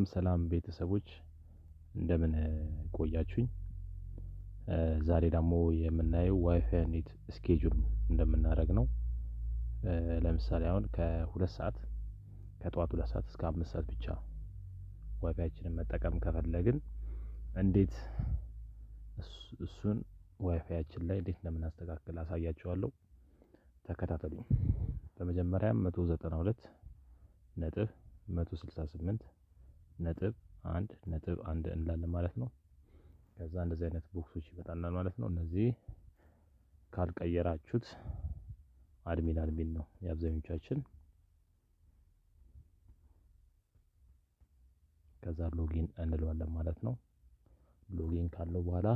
ሰላም ቤተሰቦች እንደምን ቆያችሁኝ? ዛሬ ደግሞ የምናየው ዋይፋይ እንዴት ስኬጁል እንደምናደርግ ነው። ለምሳሌ አሁን ከ2 ሰዓት ከጠዋት 2 ሰዓት እስከ 5 ሰዓት ብቻ ዋይፋያችንን መጠቀም ከፈለግን እንዴት እሱን ዋይፋያችን ላይ እንዴት እንደምናስተካክል አሳያችኋለሁ። ተከታተሉኝ። በመጀመሪያ 190.168.1 እንላለን ማለት ነው። ከዛ እንደዚህ አይነት ቦክሶች ይመጣልናል ማለት ነው። እነዚህ ካልቀየራችሁት አድሚን ነው የአብዛኞቻችን። ከዛ ሎጊን እንለዋለን ማለት ነው። ሎጊን ካለው በኋላ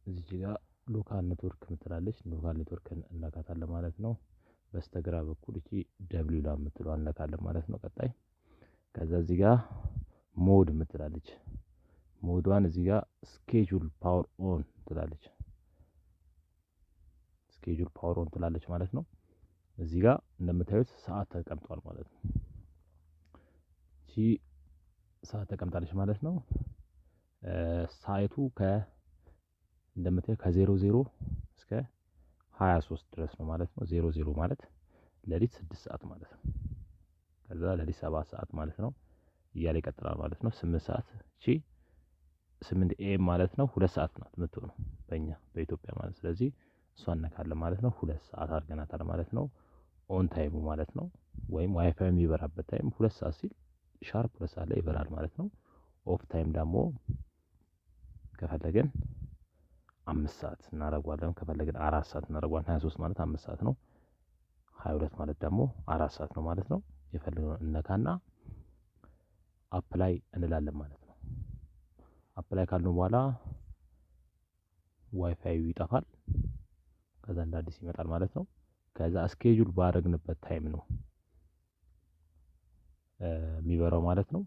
እዚህ ጋር ሎካል ኔትወርክ ምትላለች፣ ሎካል ኔትወርክን እንነካታለን ማለት ነው። በስተግራ በኩል እቺ ደብሊው ላ ምትለው እንነካለን ማለት ነው። ቀጣይ ከዛ እዚህ ጋር ሞድ ምትላለች፣ ሞዷን እዚህ ጋር ስኬጁል ፓወር ኦን ትላለች፣ ስኬጁል ፓወር ኦን ትላለች ማለት ነው። እዚህ ጋር እንደምታዩት ሰዓት ተቀምጧል ማለት ነው። እቺ ሰዓት ተቀምጣለች ማለት ነው። ሳይቱ እንደምታዩት ከ00 እስከ 23 ድረስ ነው ማለት ነው። 00 ማለት ሌሊት 6 ሰዓት ማለት ነው። ከዛ ሌሊት 7 ሰዓት ማለት ነው እያለ ይቀጥላል ማለት ነው። 8 ሰዓት እቺ 8 ኤም ማለት ነው 2 ሰዓት ናት የምትሆነው በኢትዮጵያ ማለት። ስለዚህ እሷን ነካለን ማለት ነው። 2 ሰዓት አድርገናታል ማለት ነው። ኦን ታይሙ ማለት ነው ወይም ዋይፋይ የሚበራበት ታይም 2 ሰዓት ሲል ሻርፕ 2 ሰዓት ላይ ይበራል ማለት ነው። ኦፍ ታይም ደግሞ ከፈለግን 5 ሰዓት እናደርገዋለን፣ ከፈለግን 4 ሰዓት እናደርገዋለን። 23 ማለት 5 ሰዓት ነው። 22 ማለት ደግሞ 4 ሰዓት ነው ማለት ነው። የፈለግነውን እነካና አፕላይ እንላለን ማለት ነው። አፕላይ ካልነው በኋላ ዋይፋዩ ይጠፋል። ከዛ እንደ አዲስ ይመጣል ማለት ነው። ከዛ ስኬጁል ባደረግንበት ታይም ነው የሚበራው ማለት ነው።